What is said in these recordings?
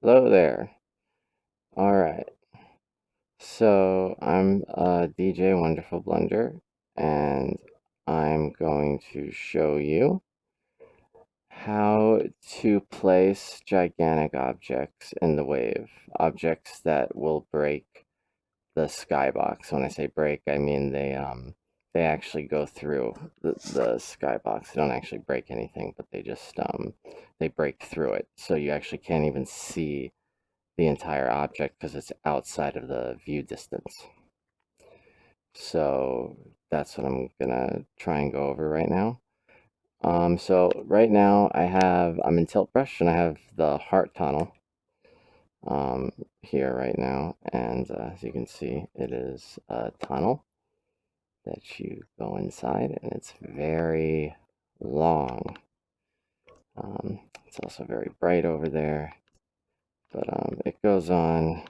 Hello there. All right. So I'm DJ Wonderful Blender, and I'm going to show you how to place gigantic objects in the wave. Objects that will break the skybox. When I say break, I mean they actually go through the skybox. They don't actually break anything, but they just they break through it. So you actually can't even see the entire object because it's outside of the view distance. So that's what I'm gonna try and go over right now. So right now I'm in Tilt Brush and I have the heart tunnel here right now, and as you can see, it is a tunnel that you go inside, and it's very long. It's also very bright over there, but it goes on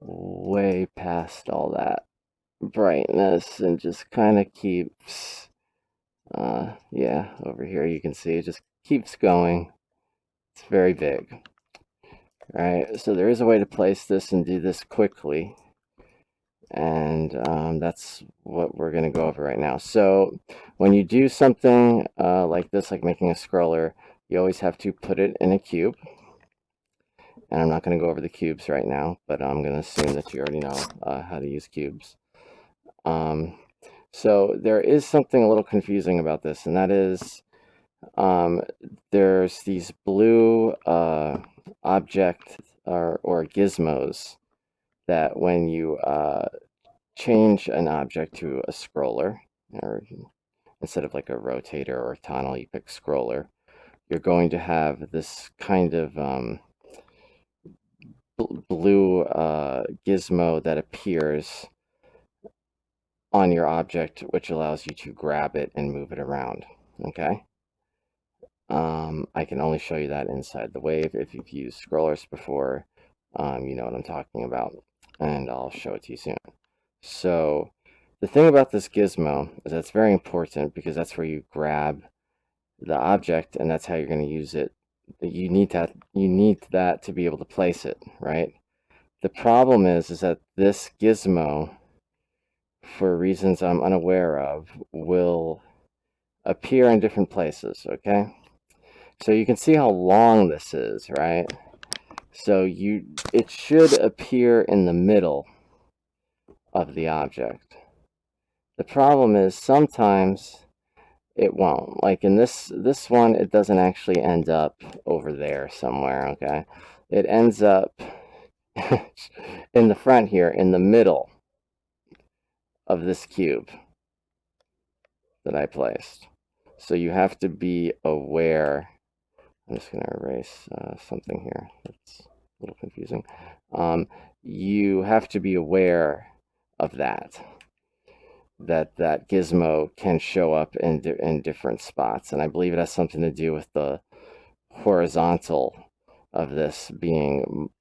way past all that brightness and just kind of keeps yeah, over here you can see it just keeps going. It's very big. All right, so there is a way to place this and do this quickly, and that's what we're going to go over right now. So when you do something like this, like making a scroller, you always have to put it in a cube, and I'm not going to go over the cubes right now, but I'm going to assume that you already know how to use cubes. So there is something a little confusing about this, and that is um, there's these blue object or gizmos that when you change an object to a scroller, or instead of like a rotator or a tunnel, you pick scroller, you're going to have this kind of blue gizmo that appears on your object, which allows you to grab it and move it around. Okay. I can only show you that inside the wave. If you've used scrollers before, you know what I'm talking about, and I'll show it to you soon. So the thing about this gizmo is that's very important because that's where you grab the object, and that's how you're going to use it. You need that to be able to place it, right? The problem is that this gizmo, for reasons I'm unaware of, will appear in different places, okay? So you can see how long this is, right? So it should appear in the middle of the object. The problem is sometimes it won't. Like in this one, it doesn't actually end up over there somewhere, okay? It ends up in the front here, in the middle of this cube that I placed. So you have to be aware. I'm just going to erase something here. That's a little confusing. You have to be aware of that gizmo can show up in different spots, and I believe it has something to do with the horizontal of this being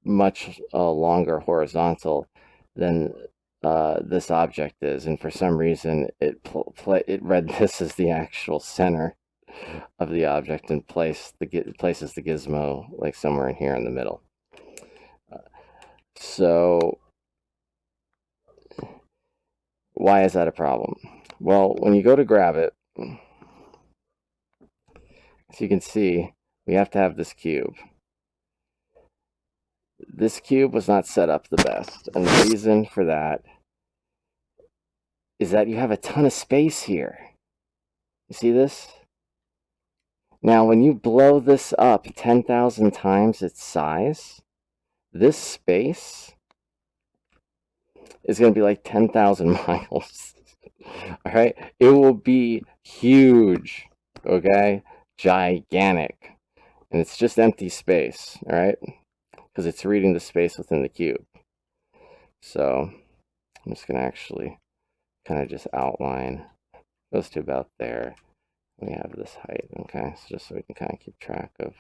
much longer horizontal than this object is, and for some reason it read this as the actual center of the object and places the gizmo like somewhere in here in the middle. So why is that a problem? Well, when you go to grab it, as you can see, we have to have this cube. This cube was not set up the best, and the reason for that is that you have a ton of space here. You see this? Now, when you blow this up 10,000 times its size, this space is going to be like 10,000 miles. All right? It will be huge, okay? Gigantic. And it's just empty space, all right? Because it's reading the space within the cube. So I'm just going to actually kind of just outline. Goes to about there. We have this height, okay? So just so we can kind of keep track of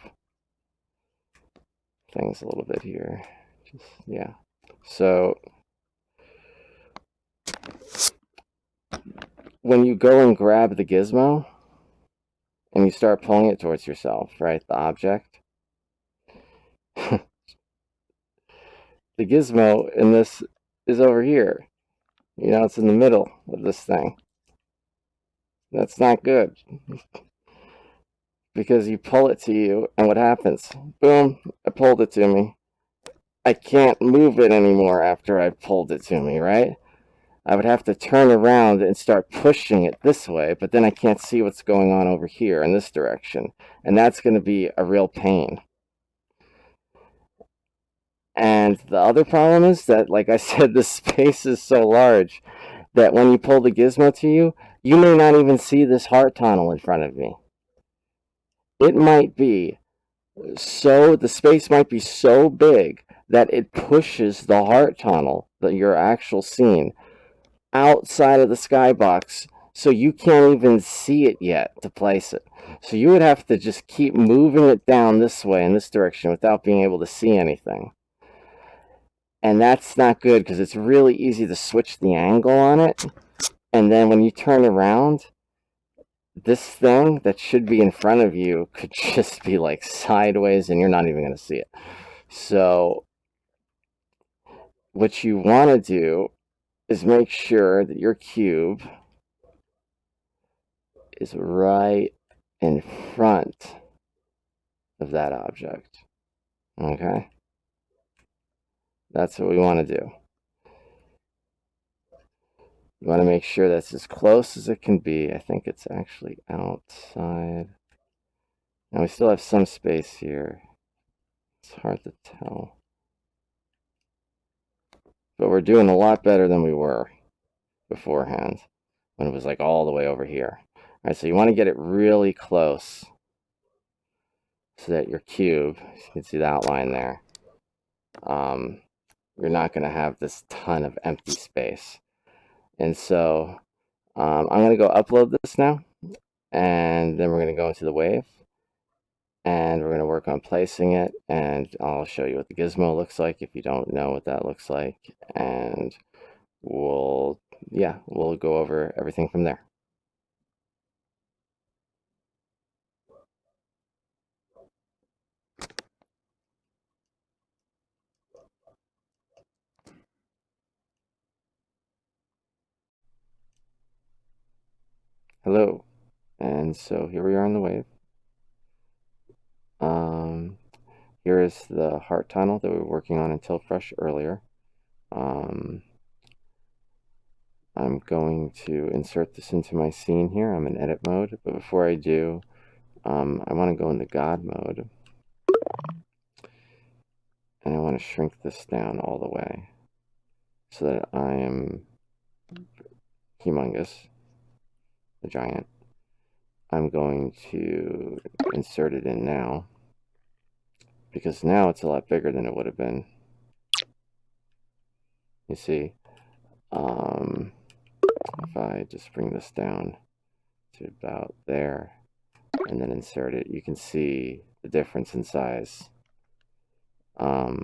things a little bit here. Just, yeah. So when you go and grab the gizmo and you start pulling it towards yourself, right, the object, The gizmo in this is over here. You know, it's in the middle of this thing. That's not good. Because you pull it to you, and what happens? Boom, I pulled it to me. I can't move it anymore after I pulled it to me, right? I would have to turn around and start pushing it this way, but then I can't see what's going on over here in this direction. And that's going to be a real pain. And the other problem is that, like I said, the space is so large that when you pull the gizmo to you, you may not even see this heart tunnel in front of me. It might be the space might be so big that it pushes the heart tunnel, your actual scene, outside of the skybox, so you can't even see it yet to place it. So you would have to just keep moving it down this way in this direction without being able to see anything. And that's not good because it's really easy to switch the angle on it. And then when you turn around, this thing that should be in front of you could just be like sideways and you're not even going to see it. So what you want to do is make sure that your cube is right in front of that object. Okay? That's what we want to do. You want to make sure that's as close as it can be. I think it's actually outside. Now we still have some space here. It's hard to tell. But we're doing a lot better than we were beforehand when it was like all the way over here. All right, so you want to get it really close so that your cube, you can see the outline there, you're not going to have this ton of empty space. And so I'm going to go upload this now, and then we're going to go into the wave, and we're going to work on placing it, and I'll show you what the gizmo looks like if you don't know what that looks like, and we'll go over everything from there. Hello, and so here we are in the wave. Here is the heart tunnel that we were working on in Tiltbrush earlier. I'm going to insert this into my scene here. I'm in edit mode, but before I do, I want to go into God mode, and I want to shrink this down all the way so that I am humongous, the giant. I'm going to insert it in now, because now it's a lot bigger than it would have been. You see, if I just bring this down to about there and then insert it, you can see the difference in size. I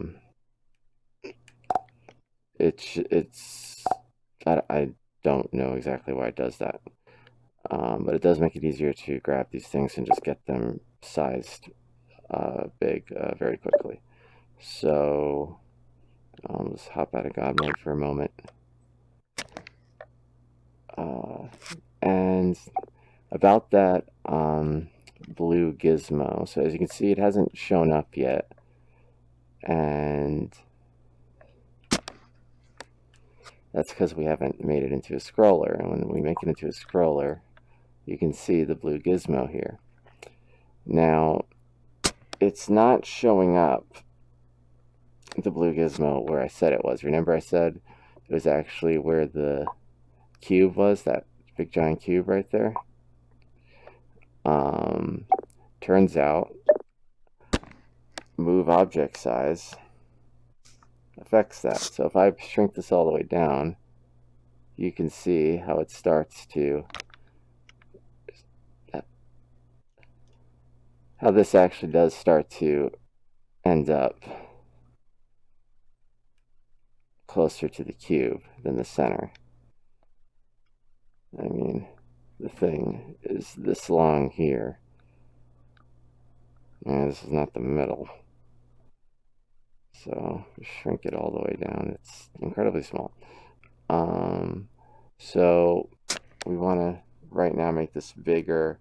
don't know exactly why it does that, but it does make it easier to grab these things and just get them sized big very quickly. So let's hop out of God mode for a moment. And about that blue gizmo, so as you can see, it hasn't shown up yet, and that's because we haven't made it into a scroller. And when we make it into a scroller, you can see the blue gizmo here. Now, it's not showing up, the blue gizmo, where I said it was. Remember I said it was actually where the cube was, that big giant cube right there? Turns out, move object size affects that. So if I shrink this all the way down, you can see how it starts to, how this actually does start to end up closer to the cube than the center. I mean, the thing is this long here. And this is not the middle. So shrink it all the way down. It's incredibly small. So we want to right now make this bigger.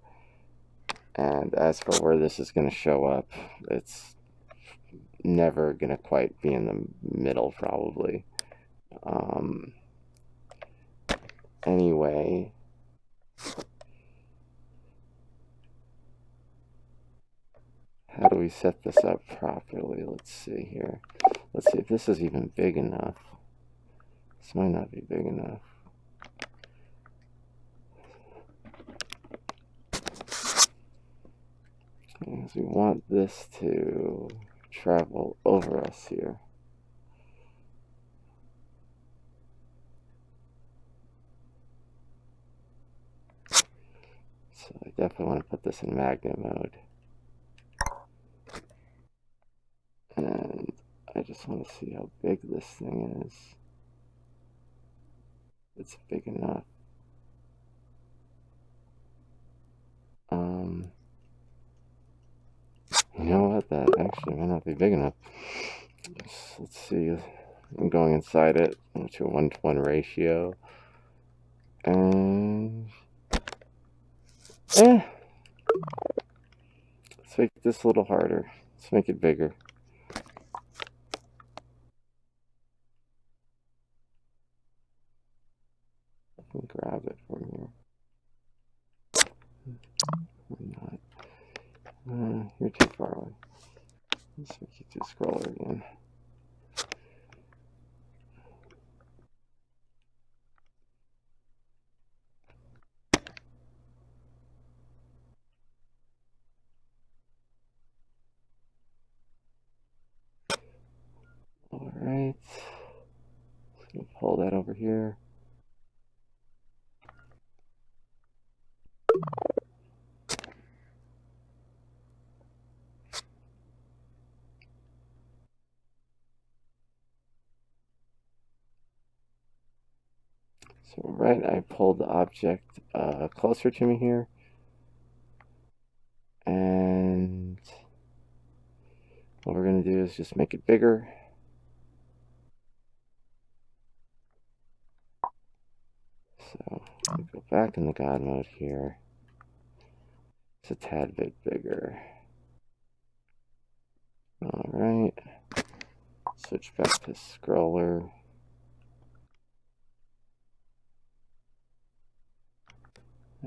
And as for where this is going to show up, it's never going to quite be in the middle, probably. Anyway, how do we set this up properly? Let's see here. Let's see if this is even big enough. This might not be big enough. Because we want this to travel over us here. So I definitely want to put this in magnet mode. And I just want to see how big this thing is. It's big enough. You know what? That actually might not be big enough. Let's see. I'm going inside it to a 1-to-1 ratio. And let's make this a little harder. Let's make it bigger. I can grab it from here. Or not. You're too far away. Let's make you do scroller again. Alright. Just gonna pull that over here. So right, I pulled the object closer to me here. And what we're going to do is just make it bigger. So we go back in the God mode here. It's a tad bit bigger. Alright. Switch back to scroller.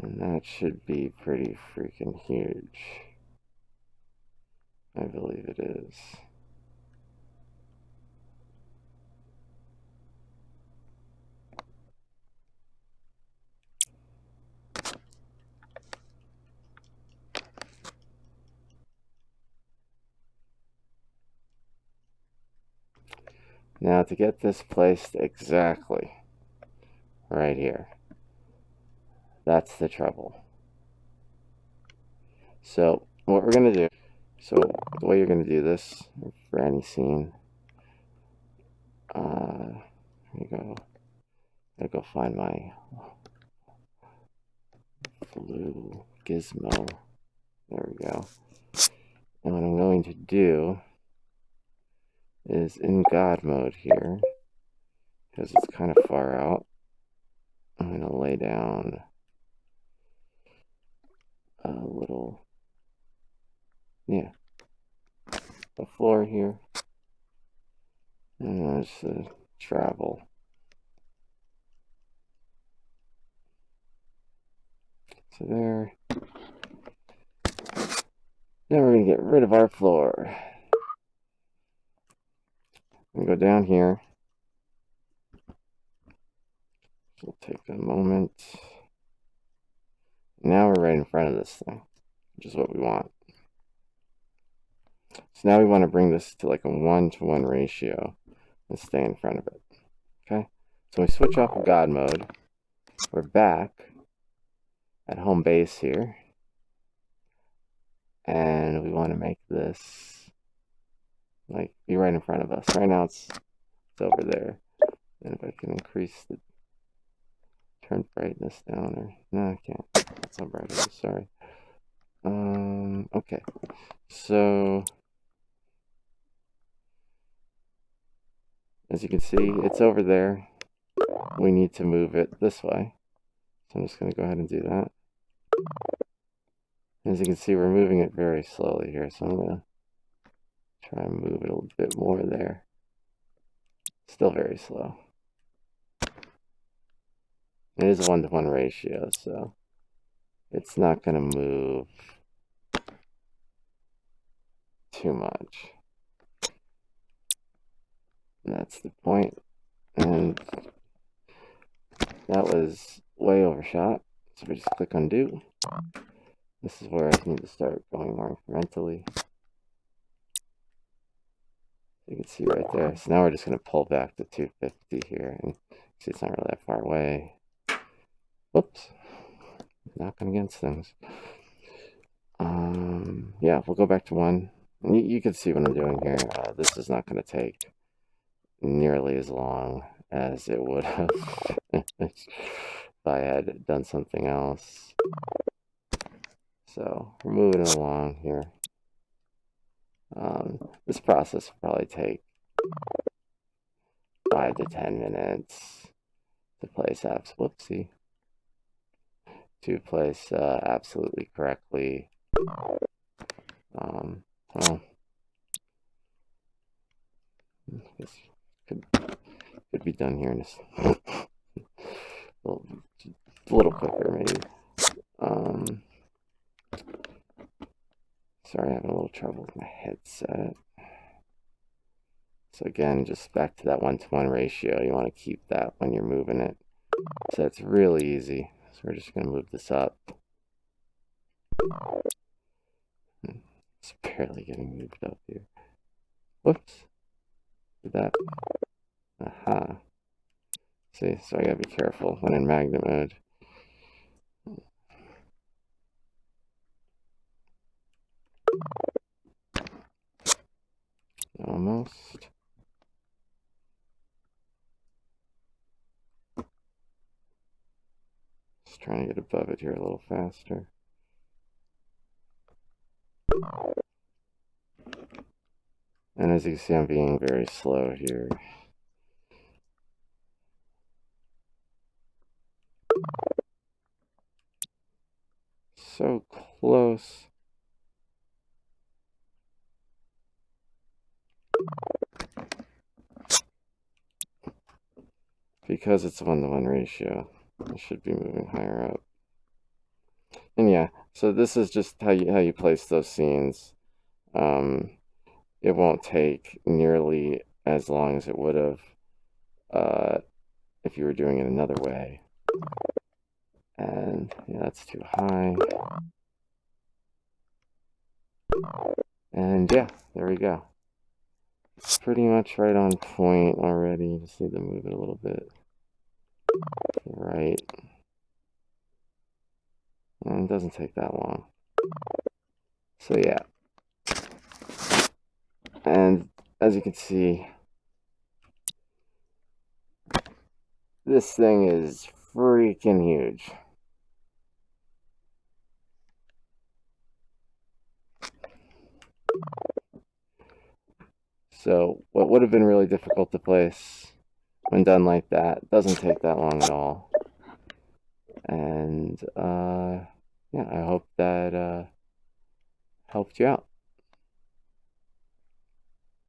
And that should be pretty freaking huge. I believe it is. Now to get this placed exactly right here, that's the trouble. So what we're going to do, so the way you're going to do this for any scene, here you go. I gotta go find my blue gizmo. There we go. And what I'm going to do is in God mode here, because it's kind of far out, I'm going to lay down a little, a floor here. And there's travel. So there. Now we're going to get rid of our floor. I'm going to go down here. It'll take a moment. Now we're right in front of this thing, which is what we want. So now we want to bring this to like a 1-to-1 ratio and stay in front of it. Okay? So we switch off of God mode. We're back at home base here. And we want to make this like be right in front of us. Right now it's over there. And if I can increase the turn brightness down, or no, I can't. That's how bright it is, sorry. Okay. So as you can see, it's over there. We need to move it this way. So I'm just going to go ahead and do that. As you can see, we're moving it very slowly here, so I'm going to try and move it a little bit more there. Still very slow. It is a 1-to-1 ratio, so it's not going to move too much. And that's the point. And that was way overshot. So we just click undo. This is where I need to start going more incrementally. You can see right there. So now we're just going to pull back to 250 here. And see it's not really that far away. Whoops. Knocking against things. Yeah, we'll go back to 1. You can see what I'm doing here. This is not going to take nearly as long as it would have if I had done something else. So we're moving along here. This process will probably take 5 to 10 minutes to place apps. Whoopsie. To place absolutely correctly. Well, this could be done here in a little quicker, maybe. Sorry, I'm having a little trouble with my headset. So again, just back to that 1-to-1 ratio. You want to keep that when you're moving it. So it's really easy. So we're just going to move this up. It's barely getting moved up here. Whoops. Did that? Aha. See, so I gotta be careful when in magnet mode. Almost. Just trying to get above it here a little faster. And as you can see, I'm being very slow here. So close. Because it's a 1-to-1 ratio, I should be moving higher up. And yeah, so this is just how you place those scenes. It won't take nearly as long as it would have if you were doing it another way. And yeah, that's too high. And yeah, there we go. It's pretty much right on point already. Just need to move it a little bit. Right. And it doesn't take that long. So yeah. And as you can see, this thing is freaking huge. So what would have been really difficult to place when done like that doesn't take that long at all. And yeah, I hope that helped you out.